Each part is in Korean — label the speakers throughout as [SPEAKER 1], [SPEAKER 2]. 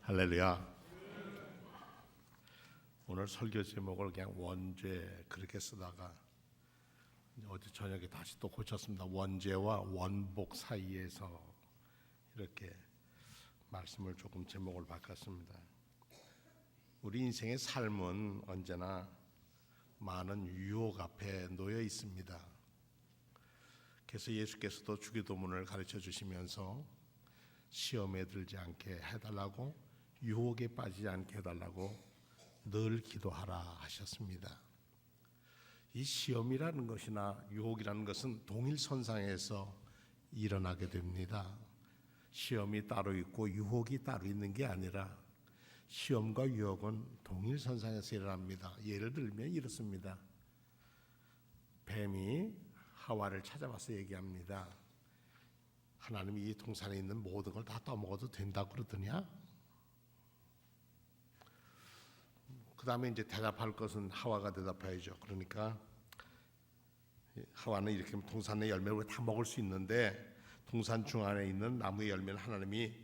[SPEAKER 1] 할렐루야. 오늘 설교 제목을 그냥 원죄 그렇게 쓰다가 어제 저녁에 다시 또 고쳤습니다. 원죄와 원복 사이에서 이렇게 말씀을 조금 제목을 바꿨습니다. 우리 인생의 삶은 언제나 많은 유혹 앞에 놓여 있습니다. 그래서 예수께서도 주기도문을 가르쳐 주시면서 시험에 들지 않게 해달라고, 유혹에 빠지지 않게 해달라고 늘 기도하라 하셨습니다. 이 시험이라는 것이나 유혹이라는 것은 동일선상에서 일어나게 됩니다. 시험이 따로 있고 유혹이 따로 있는 게 아니라 시험과 유혹은 동일선상에서 일어납니다. 예를 들면 이렇습니다. 뱀이 하와를 찾아와서 얘기합니다. 하나님이 이 동산에 있는 모든 걸 다 떠먹어도 된다고 그러더냐? 그 다음에 이제 대답할 것은 하와가 대답해야죠. 그러니까 하와는 이렇게 동산의 열매를 다 먹을 수 있는데 동산 중앙에 있는 나무의 열매는 하나님이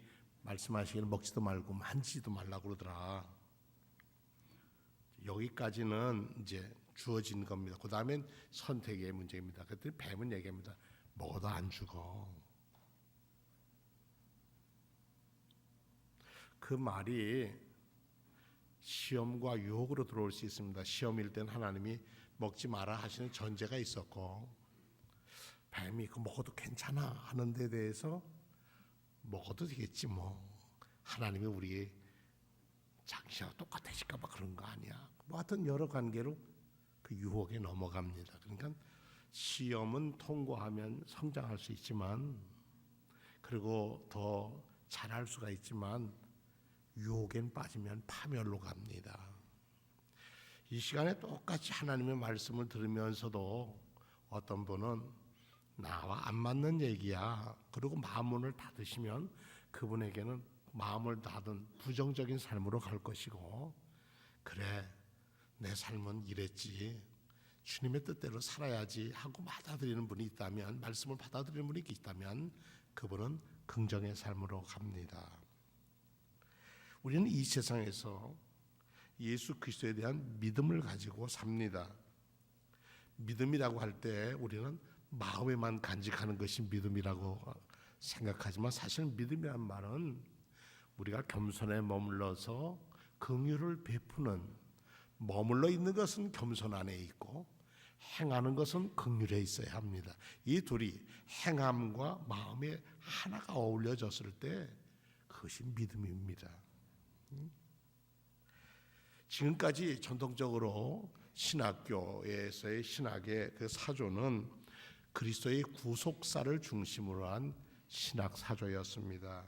[SPEAKER 1] 말씀하시기를 먹지도 말고 만지지도 말라고 그러더라. 여기까지는 이제 주어진 겁니다. 그 다음엔 선택의 문제입니다. 그랬더니 뱀은 얘기합니다. 먹어도 안 죽어. 그 말이 시험과 유혹으로 들어올 수 있습니다. 시험일 땐 하나님이 먹지 마라 하시는 전제가 있었고, 뱀이 그 먹어도 괜찮아 하는 데 대해서 먹어도 되겠지 뭐, 하나님이 우리 장시와 똑같아질까 봐 그런 거 아니야. 뭐 하여튼 여러 관계로 그 유혹에 넘어갑니다. 그러니까 시험은 통과하면 성장할 수 있지만, 그리고 더 잘할 수가 있지만 유혹엔 빠지면 파멸로 갑니다. 이 시간에 똑같이 하나님의 말씀을 들으면서도 어떤 분은 나와 안 맞는 얘기야, 그리고 마음문을 닫으시면 그분에게는 마음을 닫은 부정적인 삶으로 갈 것이고, 그래 내 삶은 이랬지, 주님의 뜻대로 살아야지 하고 받아들이는 분이 있다면, 말씀을 받아들이는 분이 있다면 그분은 긍정의 삶으로 갑니다. 우리는 이 세상에서 예수 그리스도에 대한 믿음을 가지고 삽니다. 믿음이라고 할 때 우리는 마음에만 간직하는 것이 믿음이라고 생각하지만, 사실 믿음이란 말은 우리가 겸손에 머물러서 긍휼을 베푸는, 머물러 있는 것은 겸손 안에 있고 행하는 것은 긍휼에 있어야 합니다. 이 둘이 행함과 마음의 하나가 어울려졌을 때 그것이 믿음입니다. 지금까지 전통적으로 신학교에서의 신학의 그 사조는 그리스도의 구속사를 중심으로 한 신학 사조였습니다.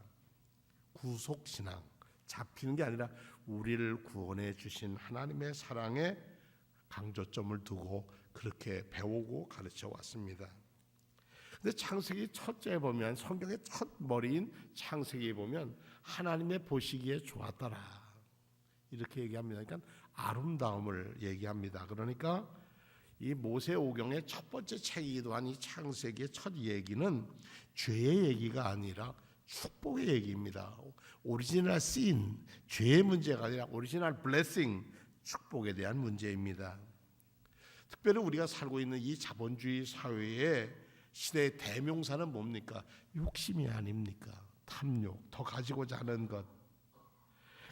[SPEAKER 1] 구속신앙, 잡히는 게 아니라 우리를 구원해 주신 하나님의 사랑에 강조점을 두고 그렇게 배우고 가르쳐 왔습니다. 근데 창세기 첫째에 보면, 성경의 첫 머리인 창세기에 보면 하나님의 보시기에 좋았더라 이렇게 얘기합니다. 그러니까 아름다움을 얘기합니다. 그러니까 이 모세오경의 첫 번째 책이기도 한 이 창세기의 첫 얘기는 죄의 얘기가 아니라 축복의 얘기입니다. 오리지널 신, 죄의 문제가 아니라 오리지널 블레싱, 축복에 대한 문제입니다. 특별히 우리가 살고 있는 이 자본주의 사회의 시대의 대명사는 뭡니까? 욕심이 아닙니까? 탐욕, 더 가지고자 하는 것.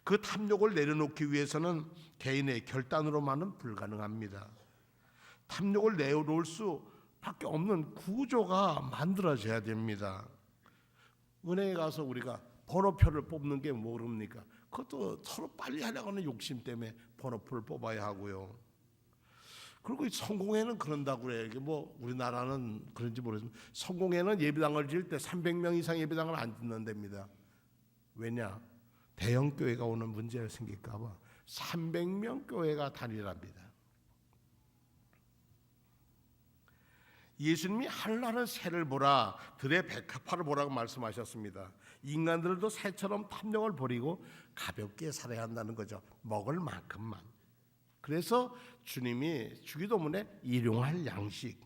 [SPEAKER 1] 그 탐욕을 내려놓기 위해서는 개인의 결단으로만은 불가능합니다. 탐욕을 내려놓을 수밖에 없는 구조가 만들어져야 됩니다. 은행에 가서 우리가 번호표를 뽑는 게 모릅니까? 그것도 서로 빨리 하려고 하는 욕심 때문에 번호표를 뽑아야 하고요. 그리고 성공회는 그런다고 그래요. 이게 뭐 우리나라는 그런지 모르지만 성공회는 예배당을 지을 때 300명 이상 예배당을 안 짓는답니다. 왜냐? 대형 교회가 오는 문제가 생길까 봐 300명 교회가 단일합니다. 예수님이 하늘나라는 새를 보라, 들의 백합화를 보라고 말씀하셨습니다. 인간들도 새처럼 탐욕을 버리고 가볍게 살아야 한다는 거죠. 먹을 만큼만. 그래서 주님이 주기도문에 일용할 양식,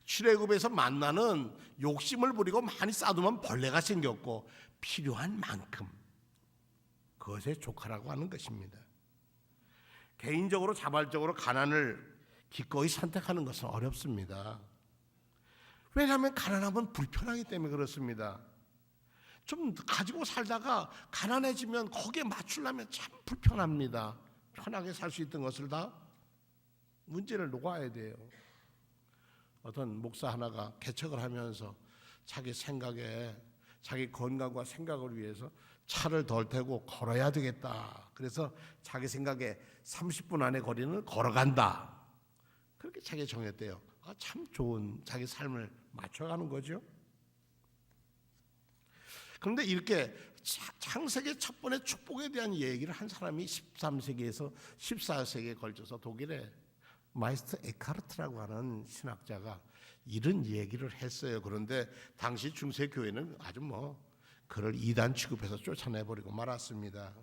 [SPEAKER 1] 출애굽에서 만나는 욕심을 부리고 많이 쌓아두면 벌레가 생겼고 필요한 만큼 그것에 족하라고 하는 것입니다. 개인적으로 자발적으로 가난을 기꺼이 선택하는 것은 어렵습니다. 왜냐하면 가난하면 불편하기 때문에 그렇습니다. 좀 가지고 살다가 가난해지면 거기에 맞추려면 참 불편합니다. 편하게 살 수 있던 것을 다 문제를 놓아야 돼요. 어떤 목사 하나가 개척을 하면서 자기 생각에 자기 건강과 생각을 위해서 차를 덜 태고 걸어야 되겠다. 그래서 자기 생각에 30분 안에 거리는 걸어간다. 그렇게 자기 정했대요. 참 좋은 자기 삶을 맞춰가는 거죠. 그런데 이렇게 창세기 첫 번의 축복에 대한 얘기를 한 사람이 13세기에서 14세기에 걸쳐서 독일의 마이스터 에카르트라고 하는 신학자가 이런 얘기를 했어요. 그런데 당시 중세 교회는 아주 그를 이단 취급해서 쫓아내버리고 말았습니다.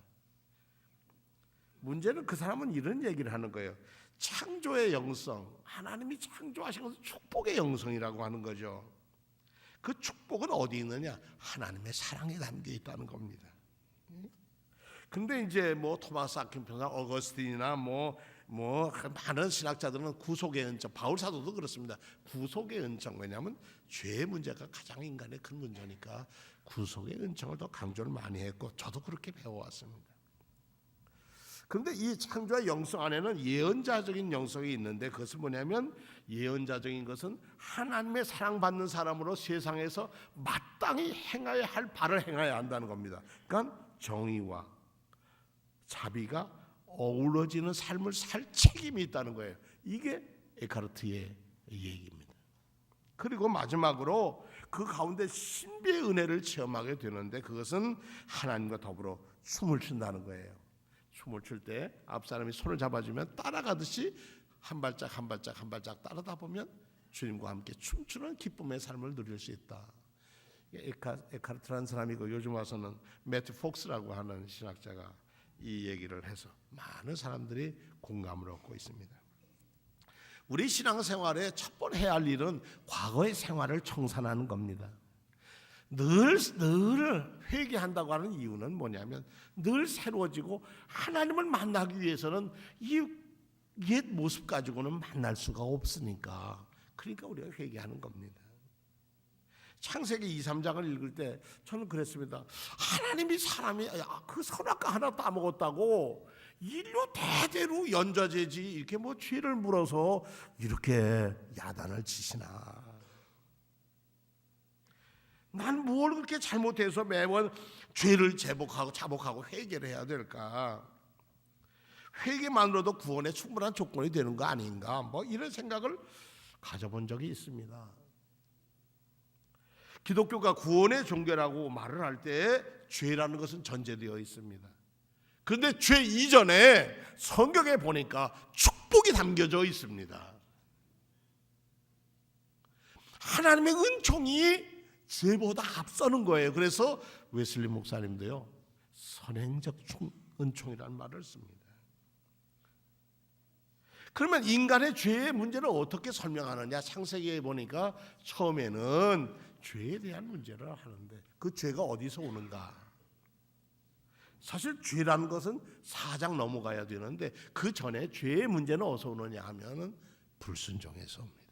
[SPEAKER 1] 문제는 그 사람은 이런 얘기를 하는 거예요. 창조의 영성, 하나님이 창조하신 것은 축복의 영성이라고 하는 거죠. 그 축복은 어디 있느냐? 하나님의 사랑에 담겨 있다는 겁니다. 근데 이제 토마스 아퀴나나 어거스틴이나 많은 신학자들은 구속의 은총, 바울 사도도 그렇습니다. 구속의 은총, 왜냐하면 죄의 문제가 가장 인간의 큰 문제니까 구속의 은총을 더 강조를 많이 했고 저도 그렇게 배워왔습니다. 그런데 이 창조의 영성 안에는 예언자적인 영성이 있는데 그것은 뭐냐면 예언자적인 것은 하나님의 사랑받는 사람으로 세상에서 마땅히 행해야 할 바를 행해야 한다는 겁니다. 그러니까 정의와 자비가 어우러지는 삶을 살 책임이 있다는 거예요. 이게 에카르트의 얘기입니다. 그리고 마지막으로 그 가운데 신비의 은혜를 체험하게 되는데 그것은 하나님과 더불어 춤을 춘다는 거예요. 춤을 출 때 앞 사람이 손을 잡아주면 따라가듯이 한 발짝 한 발짝 한 발짝 따르다 보면 주님과 함께 춤추는 기쁨의 삶을 누릴 수 있다. 에카르트라는 사람이고 요즘 와서는 매튜 폭스라고 하는 신학자가 이 얘기를 해서 많은 사람들이 공감을 얻고 있습니다. 우리 신앙생활에 첫 번 해야 할 일은 과거의 생활을 청산하는 겁니다. 늘 회개한다고 하는 이유는 뭐냐면 늘 새로워지고 하나님을 만나기 위해서는 이 옛 모습 가지고는 만날 수가 없으니까 그러니까 우리가 회개하는 겁니다. 창세기 2, 3장을 읽을 때 저는 그랬습니다. 하나님이 사람이 그 선악과 하나 따먹었다고 인류 대대로 연좌제지 이렇게 죄를 물어서 이렇게 야단을 치시나. 난 뭘 그렇게 잘못해서 매번 죄를 자복하고 회개를 해야 될까? 회개만으로도 구원에 충분한 조건이 되는 거 아닌가? 이런 생각을 가져본 적이 있습니다. 기독교가 구원의 종교라고 말을 할 때 죄라는 것은 전제되어 있습니다. 그런데 죄 이전에 성경에 보니까 축복이 담겨져 있습니다. 하나님의 은총이 죄보다 앞서는 거예요. 그래서 웨슬리 목사님도요 선행적 은총이라는 말을 씁니다. 그러면 인간의 죄의 문제를 어떻게 설명하느냐? 창세기에 보니까 처음에는 죄에 대한 문제를 하는데 그 죄가 어디서 오는가? 사실 죄라는 것은 4장 넘어가야 되는데 그 전에 죄의 문제는 어디서 오느냐 하면은 불순종에서 옵니다.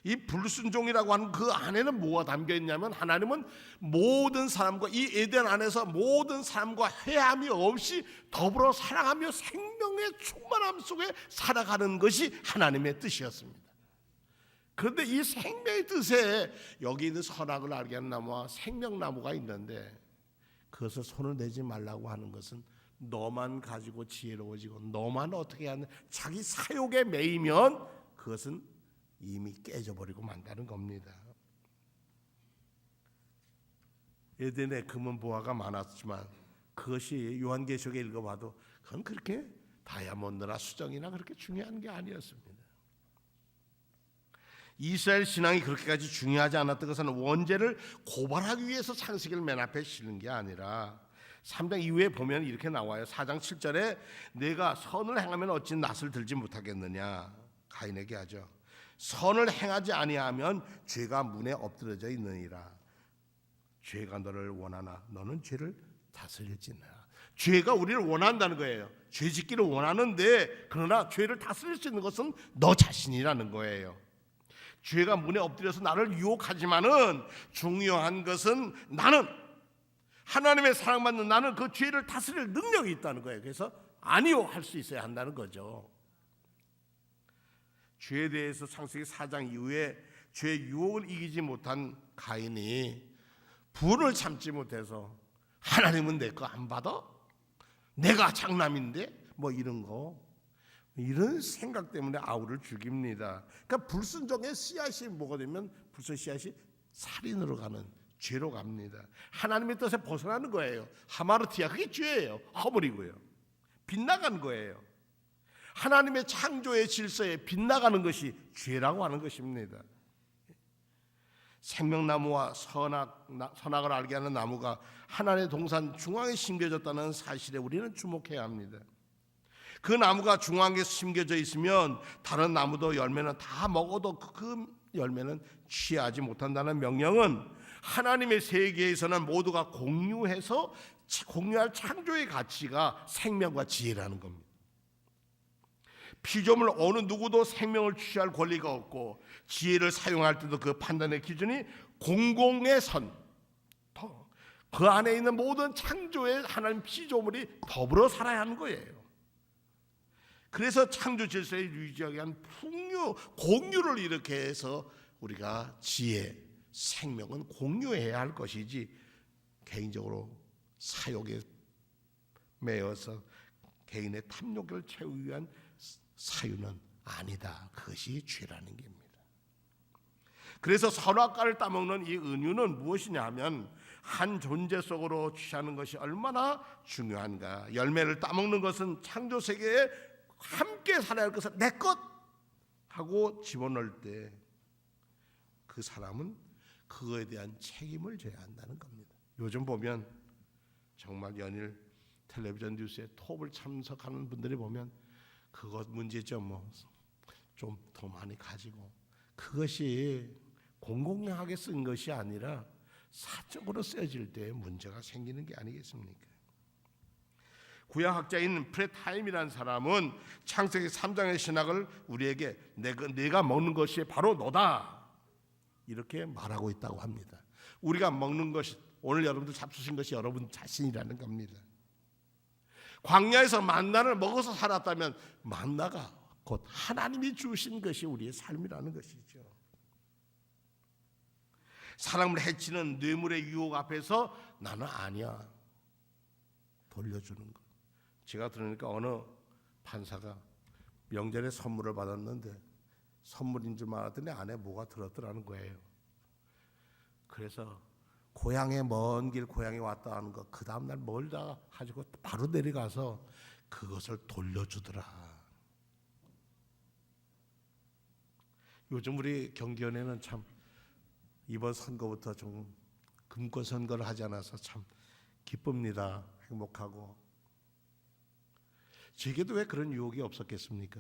[SPEAKER 1] 이 불순종이라고 하는 그 안에는 뭐가 담겨 있냐면 하나님은 모든 사람과 이 에덴 안에서 모든 사람과 회함이 없이 더불어 사랑하며 생명의 충만함 속에 살아가는 것이 하나님의 뜻이었습니다. 그런데 이 생명의 뜻에 여기 있는 선악을 알게 하는 나무와 생명나무가 있는데 그것을 손을 내지 말라고 하는 것은 너만 가지고 지혜로워지고 너만 어떻게 하는 자기 사욕에 매이면 그것은 이미 깨져버리고 만다는 겁니다. 에덴에 금은 보화가 많았지만 그것이 요한계시록에 읽어봐도 그건 그렇게 다이아몬드나 수정이나 그렇게 중요한 게 아니었습니다. 이스라엘 신앙이 그렇게까지 중요하지 않았던 것은 원죄를 고발하기 위해서 창세기를 맨 앞에 실는 게 아니라 3장 이후에 보면 이렇게 나와요. 4장 7절에 내가 선을 행하면 어찌 낯을 들지 못하겠느냐 가인에게 하죠. 선을 행하지 아니하면 죄가 문에 엎드러져 있느니라. 죄가 너를 원하나 너는 죄를 다스릴지니라. 죄가 우리를 원한다는 거예요. 죄 짓기를 원하는데 그러나 죄를 다스릴 수 있는 것은 너 자신이라는 거예요. 죄가 문에 엎드려서 나를 유혹하지만은 중요한 것은 나는 하나님의 사랑받는 나는 그 죄를 다스릴 능력이 있다는 거예요. 그래서 아니요 할 수 있어야 한다는 거죠. 죄에 대해서 창세기 4장 이후에 죄의 유혹을 이기지 못한 가인이 분을 참지 못해서 하나님은 내 거 안 받아? 내가 장남인데? 뭐 이런 생각 때문에 아우를 죽입니다. 그러니까 불순종의 씨앗이 뭐가 되면 불순 씨앗이 살인으로 가는 죄로 갑니다. 하나님의 뜻에 벗어나는 거예요. 하마르티아 그게 죄예요. 허물이고요. 빗나간 거예요. 하나님의 창조의 질서에 빗나가는 것이 죄라고 하는 것입니다. 생명나무와 선악을 알게 하는 나무가 하나님의 동산 중앙에 심겨졌다는 사실에 우리는 주목해야 합니다. 그 나무가 중앙에 심겨져 있으면 다른 나무도 열매는 다 먹어도 그 열매는 취하지 못한다는 명령은 하나님의 세계에서는 모두가 공유해서 공유할 창조의 가치가 생명과 지혜라는 겁니다. 피조물 어느 누구도 생명을 취할 권리가 없고 지혜를 사용할 때도 그 판단의 기준이 공공의 선, 그 안에 있는 모든 창조의 하나님 피조물이 더불어 살아야 하는 거예요. 그래서 창조 질서를 유지하기 위한 공유를 이렇게 해서 우리가 지혜, 생명은 공유해야 할 것이지 개인적으로 사욕에 매여서 개인의 탐욕을 채우기 위한 사유는 아니다. 그것이 죄라는 겁니다. 그래서 선악과를 따먹는 이 은유는 무엇이냐 하면 한 존재 속으로 취하는 것이 얼마나 중요한가. 열매를 따먹는 것은 창조 세계에 함께 살아야 할 것을 내 것 하고 집어넣을 때 그 사람은 그거에 대한 책임을 져야 한다는 겁니다. 요즘 보면 정말 연일 텔레비전 뉴스에 톱을 참석하는 분들이 보면 그것 문제점 좀 더 많이 가지고 그것이 공공하게 쓴 것이 아니라 사적으로 쓰여질 때 문제가 생기는 게 아니겠습니까? 구약학자인 프렛 하임이라는 사람은 창세기 3장의 신학을 우리에게 내가 먹는 것이 바로 너다 이렇게 말하고 있다고 합니다. 우리가 먹는 것이 오늘 여러분들 잡수신 것이 여러분 자신이라는 겁니다. 광야에서 만나를 먹어서 살았다면 만나가 곧 하나님이 주신 것이 우리의 삶이라는 것이죠. 사람을 해치는 뇌물의 유혹 앞에서 나는 아니야 돌려주는 것. 제가 들으니까 어느 판사가 명절에 선물을 받았는데 선물인 줄 알았더니 안에 뭐가 들었더라는 거예요. 그래서 고향에 먼 길 고향에 왔다 하는 거 그 다음날 멀다 가지고 바로 내려가서 그것을 돌려주더라. 요즘 우리 경기원에는 참 이번 선거부터 좀 금권 선거를 하지 않아서 참 기쁩니다. 행복하고. 제게도 왜 그런 유혹이 없었겠습니까?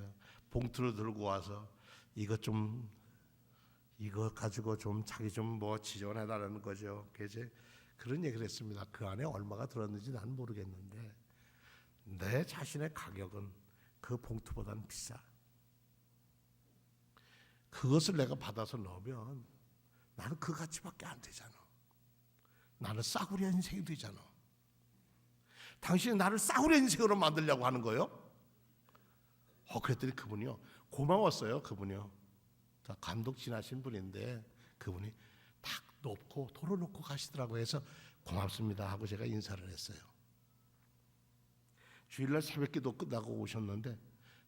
[SPEAKER 1] 봉투를 들고 와서 이거 가지고 좀 자기 좀 뭐 지원해달라는 거죠. 그래서 그런 얘기를 했습니다. 그 안에 얼마가 들었는지 난 모르겠는데 내 자신의 가격은 그 봉투보다는 비싸. 그것을 내가 받아서 넣으면 나는 그 가치밖에 안 되잖아. 나는 싸구려 인생이 되잖아. 당신이 나를 싸구려 인생으로 만들려고 하는 거예요? 그랬더니 그분이요 고마웠어요. 그분이요 다 감독 지나신 분인데 그분이 탁 놓고 도로 놓고 가시더라고요. 해서 고맙습니다 하고 제가 인사를 했어요. 주일날 새벽기도 끝나고 오셨는데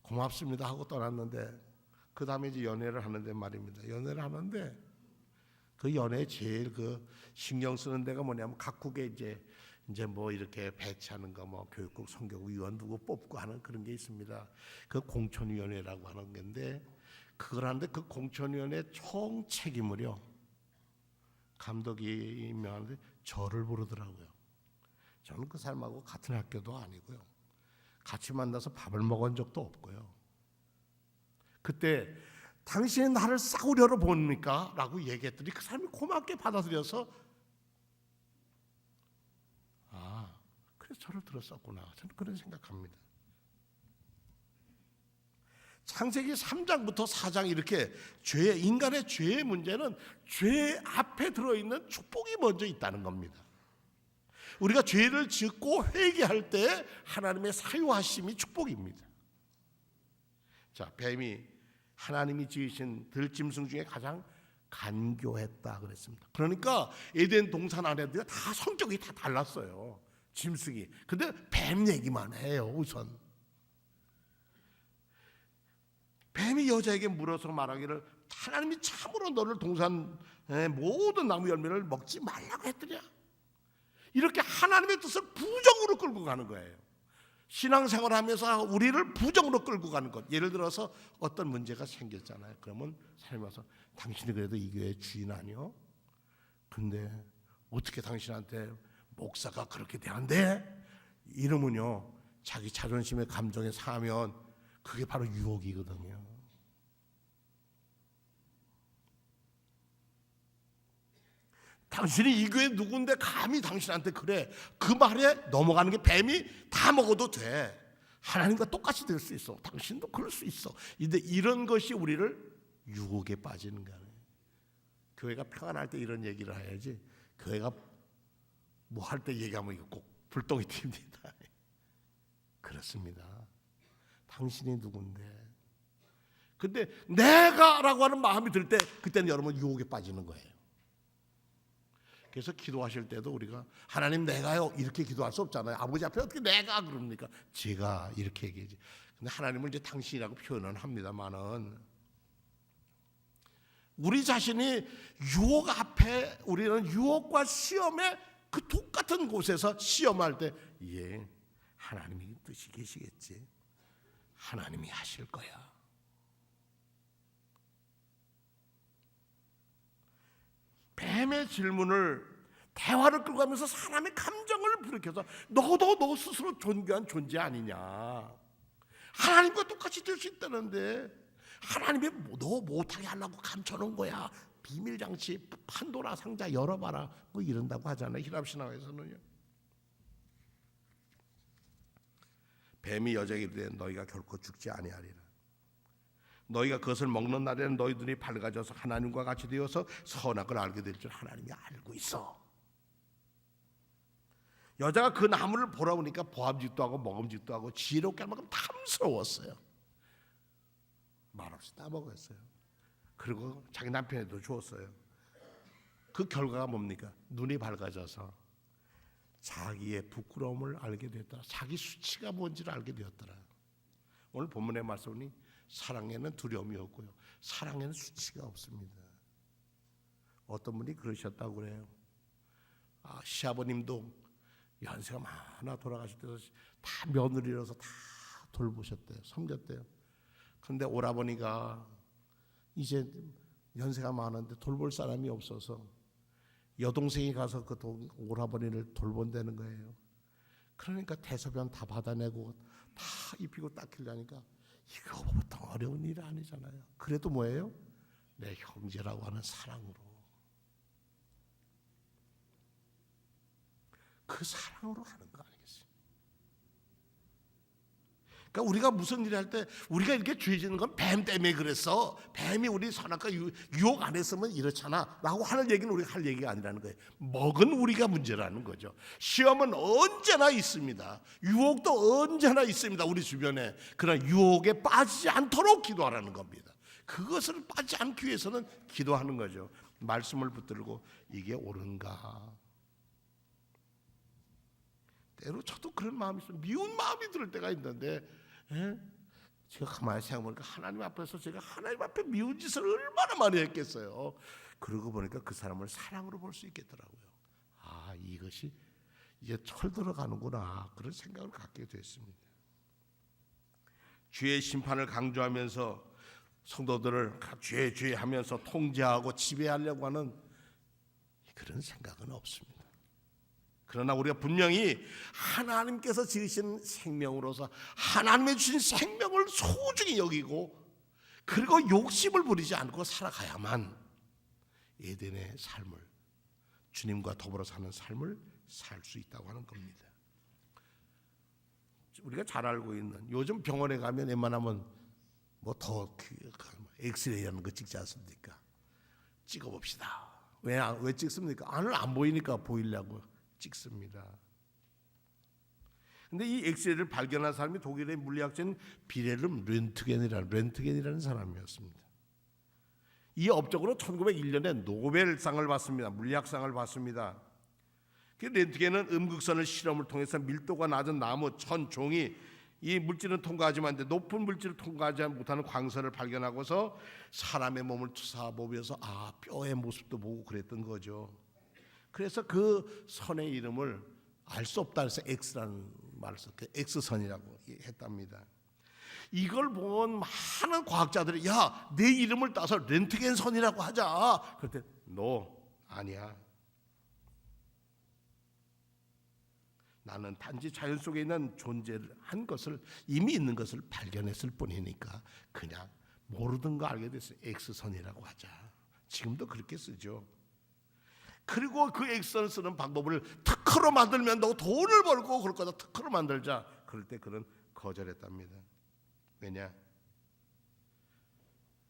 [SPEAKER 1] 고맙습니다 하고 떠났는데 그 다음에 이제 연애를 하는데 말입니다. 연애를 하는데 그 연애 제일 그 신경 쓰는 데가 뭐냐면 각국에 이제 뭐 이렇게 배치하는 거 뭐 교육국 선교국 위원 누구 뽑고 하는 그런 게 있습니다. 그 공천위원회라고 하는 건데 그걸 하는데 그 공천위원회 총 책임을요 감독이 임명하는데 저를 부르더라고요. 저는 그 사람하고 같은 학교도 아니고요. 같이 만나서 밥을 먹은 적도 없고요. 그때 당신이 나를 싸우려로 보니까 라고 얘기했더니 그 사람이 고맙게 받아들여서 저를 들었었구나. 저는 그런 생각합니다. 창세기 3장부터 4장 이렇게 인간의 죄의 문제는 죄 앞에 들어있는 축복이 먼저 있다는 겁니다. 우리가 죄를 짓고 회개할 때 하나님의 사유하심이 축복입니다. 자, 뱀이 하나님이 지으신 들짐승 중에 가장 간교했다 그랬습니다. 그러니까 에덴 동산 안에도 다 성격이 다 달랐어요. 짐승이. 근데 뱀 얘기만 해요. 우선 뱀이 여자에게 물어서 말하기를 하나님이 참으로 너를 동산의 모든 나무 열매를 먹지 말라고 했더냐. 이렇게 하나님의 뜻을 부정으로 끌고 가는 거예요. 신앙생활하면서 우리를 부정으로 끌고 가는 것. 예를 들어서 어떤 문제가 생겼잖아요. 그러면 사람이 와서 당신이 그래도 이 교회 주인 아니요? 근데 어떻게 당신한테 목사가 그렇게 대한대? 이러면요, 자기 자존심의 감정에 상하면 그게 바로 유혹이거든요. 당신이 이 교회 누군데 감히 당신한테 그래. 그 말에 넘어가는 게 뱀이 다 먹어도 돼. 하나님과 똑같이 될 수 있어. 당신도 그럴 수 있어. 근데 이런 것이 우리를 유혹에 빠지는 거예요. 교회가 평안할 때 이런 얘기를 해야지. 교회가 뭐 할 때 얘기하면 이거 꼭 불똥이 튑니다. 그렇습니다. 당신이 누군데. 근데 내가라고 하는 마음이 들 때 그때는 여러분 유혹에 빠지는 거예요. 그래서 기도하실 때도 우리가 하나님 내가요 이렇게 기도할 수 없잖아요. 아버지 앞에 어떻게 내가 그럽니까? 제가 이렇게 얘기하지. 근데 하나님을 이제 당신이라고 표현은 합니다만은 우리 자신이 유혹 앞에 우리는 유혹과 시험의 그 똑같은 곳에서 시험할 때 예, 하나님이 뜻이 계시겠지. 하나님이 하실 거야. 뱀의 질문을 대화를 끌고 가면서 사람의 감정을 불이켜서 너도 너 스스로 존귀한 존재 아니냐. 하나님과 똑같이 될 수 있다는데 하나님이 너 못하게 하려고 감춰놓은 거야. 비밀장치 판도라 상자 열어봐라. 뭐 이런다고 하잖아요. 히랍신화에서는요. 뱀이 여자에게 이르되 너희가 결코 죽지 아니하리라. 너희가 그것을 먹는 날에는 너희 눈이 밝아져서 하나님과 같이 되어서 선악을 알게 될 줄 하나님이 알고 있어. 여자가 그 나무를 보라보니까 보암직도 하고 먹음직도 하고 지혜롭게 할 만큼 탐스러웠어요. 말없이 따먹었어요. 그리고 자기 남편에도 주었어요. 그 결과가 뭡니까? 눈이 밝아져서 자기의 부끄러움을 알게 되었더라. 자기 수치가 뭔지를 알게 되었더라. 오늘 본문의 말씀이 사랑에는 두려움이 없고요. 사랑에는 수치가 없습니다. 어떤 분이 그러셨다고 그래요. 시아버님도 연세가 많아 돌아가실 때도 다 며느리라서 다 돌보셨대요. 섬겼대요. 그런데 오라버니가 이제 연세가 많은데 돌볼 사람이 없어서 여동생이 가서 그 오라버니를 돌본다는 거예요. 그러니까 대소변 다 받아내고 다 입히고 닦으려니까 이거 보통 어려운 일 아니잖아요. 그래도 뭐예요? 내 형제라고 하는 사랑으로. 그 사랑으로 하는 거 아니겠어요? 그러니까 우리가 무슨 일을 할 때 우리가 이렇게 죄 짓는 건 뱀 때문에 그랬어. 뱀이 우리 선악과 유혹 안 했으면 이렇잖아 라고 하는 얘기는 우리가 할 얘기가 아니라는 거예요. 먹은 우리가 문제라는 거죠. 시험은 언제나 있습니다. 유혹도 언제나 있습니다. 우리 주변에. 그러나 유혹에 빠지지 않도록 기도하라는 겁니다. 그것을 빠지지 않기 위해서는 기도하는 거죠. 말씀을 붙들고 이게 옳은가. 때로 저도 그런 마음이 있어요. 미운 마음이 들 때가 있는데 제가 가만히 생각해보니까 하나님 앞에서 제가 하나님 앞에 미운 짓을 얼마나 많이 했겠어요. 그러고 보니까 그 사람을 사랑으로 볼 수 있겠더라고요. 이것이 이제 철 들어가는구나 그런 생각을 갖게 됐습니다. 죄의 심판을 강조하면서 성도들을 죄 하면서 통제하고 지배하려고 하는 그런 생각은 없습니다. 그러나 우리가 분명히 하나님께서 지으신 생명으로서 하나님의 주신 생명을 소중히 여기고 그리고 욕심을 부리지 않고 살아가야만 에덴의 삶을 주님과 더불어 사는 삶을 살 수 있다고 하는 겁니다. 우리가 잘 알고 있는 요즘 병원에 가면 웬만하면 뭐 더 엑스레이라는 거 찍지 않습니까? 찍어봅시다. 왜 찍습니까? 안을 안 보이니까 보이려고 찍습니다. 근데 이 엑스레이를 발견한 사람이 독일의 물리학자인 빌헬름 렌트겐이라는 사람이었습니다. 이 업적으로 1901년에 노벨상을 받습니다. 물리학상을 받습니다. 그 렌트겐은 음극선을 실험을 통해서 밀도가 낮은 나무, 천, 종이 이 물질은 통과하지만 높은 물질을 통과하지 못하는 광선을 발견하고서 사람의 몸을 투사보면서 뼈의 모습도 보고 그랬던 거죠. 그래서 그 선의 이름을 알 수 없다 해서 X라는 말을 썼고 X선이라고 했답니다. 이걸 본 많은 과학자들이 내 이름을 따서 렌트겐 선이라고 하자. 그럴 때 아니야. 나는 단지 자연 속에 있는 존재한 것을 이미 있는 것을 발견했을 뿐이니까 그냥 모르던 거 알게 됐어요. X선이라고 하자. 지금도 그렇게 쓰죠. 그리고 그 X선을 쓰는 방법을 특허로 만들면 너 돈을 벌고 그럴 거다. 특허로 만들자. 그럴 때 그는 거절했답니다. 왜냐?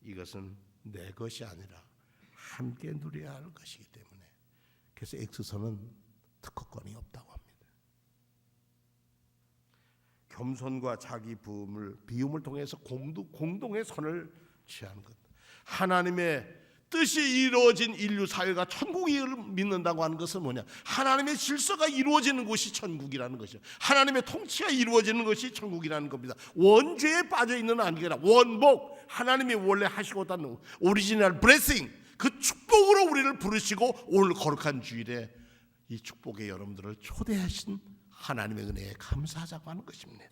[SPEAKER 1] 이것은 내 것이 아니라 함께 누려야 할 것이기 때문에. 그래서 X선은 특허권이 없다고 합니다. 겸손과 자기 비움을 통해서 공동의 선을 취하는 것. 하나님의 뜻이 이루어진 인류 사회가 천국을 믿는다고 하는 것은 뭐냐? 하나님의 질서가 이루어지는 곳이 천국이라는 것이죠. 하나님의 통치가 이루어지는 것이 천국이라는 겁니다. 원죄에 빠져 있는 아니라 원복, 하나님이 원래 하시고 있다는 오리지널 블레싱, 그 축복으로 우리를 부르시고 오늘 거룩한 주일에 이 축복의 여러분들을 초대하신 하나님의 은혜에 감사하자고 하는 것입니다.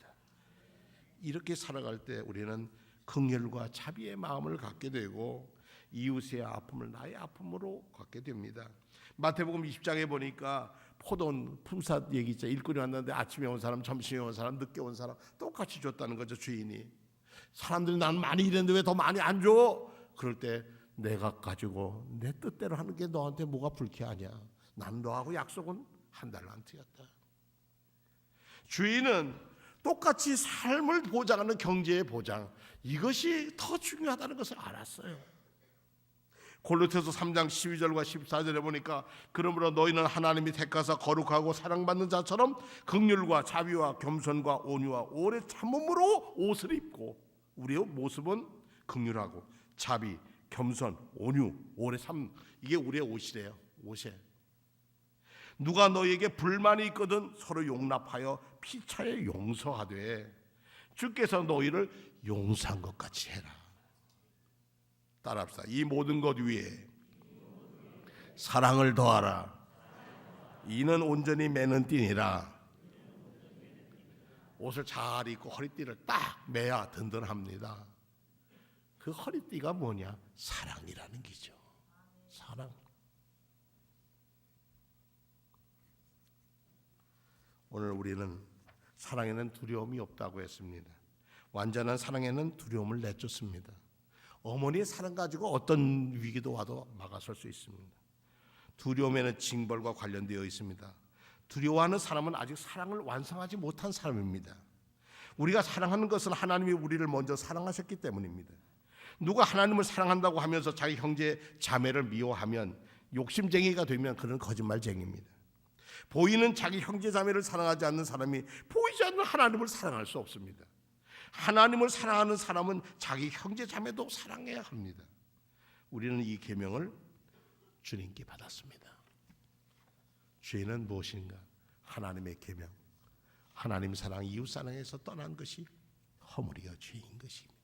[SPEAKER 1] 이렇게 살아갈 때 우리는 긍휼과 자비의 마음을 갖게 되고 이웃의 아픔을 나의 아픔으로 갖게 됩니다. 마태복음 20장에 보니까 포도원 품삯 얘기 있죠. 일꾼이 왔는데 아침에 온 사람, 점심에 온 사람, 늦게 온 사람 똑같이 줬다는 거죠. 주인이. 사람들이 난 많이 일했는데 왜 더 많이 안 줘? 그럴 때 내가 가지고 내 뜻대로 하는 게 너한테 뭐가 불쾌하냐? 난 너하고 약속은 한 달로 안 틀렸다. 주인은 똑같이 삶을 보장하는 경제의 보장, 이것이 더 중요하다는 것을 알았어요. 골로새서 3장 12절과 14절에 보니까 그러므로 너희는 하나님이 택하사 거룩하고 사랑받는 자처럼 긍휼과 자비와 겸손과 온유와 오래 참음으로 옷을 입고, 우리의 모습은 긍휼하고 자비, 겸손, 온유, 오래 참, 이게 우리의 옷이래요. 옷에 누가 너희에게 불만이 있거든 서로 용납하여 피차에 용서하되 주께서 너희를 용서한 것 같이 해라. 따라합시다. 이 모든 것 위에 사랑을 더하라. 이는 온전히 매는 띠니라. 옷을 잘 입고 허리띠를 딱 매야 든든합니다. 그 허리띠가 뭐냐? 사랑이라는 기죠. 사랑. 오늘 우리는 사랑에는 두려움이 없다고 했습니다. 완전한 사랑에는 두려움을 내쫓습니다. 어머니의 사랑 가지고 어떤 위기도 와도 막아설 수 있습니다. 두려움에는 징벌과 관련되어 있습니다. 두려워하는 사람은 아직 사랑을 완성하지 못한 사람입니다. 우리가 사랑하는 것은 하나님이 우리를 먼저 사랑하셨기 때문입니다. 누가 하나님을 사랑한다고 하면서 자기 형제 자매를 미워하면, 욕심쟁이가 되면 그는 거짓말쟁이입니다. 보이는 자기 형제 자매를 사랑하지 않는 사람이 보이지 않는 하나님을 사랑할 수 없습니다. 하나님을 사랑하는 사람은 자기 형제 자매도 사랑해야 합니다. 우리는 이 계명을 주님께 받았습니다. 죄는 무엇인가? 하나님의 계명, 하나님 사랑, 이웃 사랑에서 떠난 것이 허물이여 죄인 것입니다.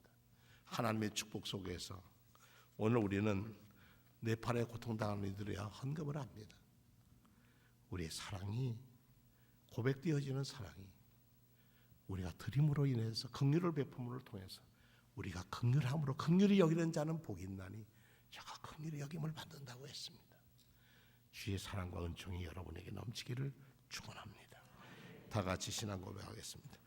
[SPEAKER 1] 하나님의 축복 속에서 오늘 우리는 네팔에 고통당하는 이들에야 헌금을 합니다. 우리의 사랑이 고백되어지는 사랑이 우리가 드림으로 인해서 긍휼을 베품을 통해서 우리가 긍휼함으로 긍휼히 여기는 자는 복이 있나니 저가 긍휼히 여김을 받는다고 했습니다. 주의 사랑과 은총이 여러분에게 넘치기를 축원합니다. 다 같이 신앙 고백하겠습니다.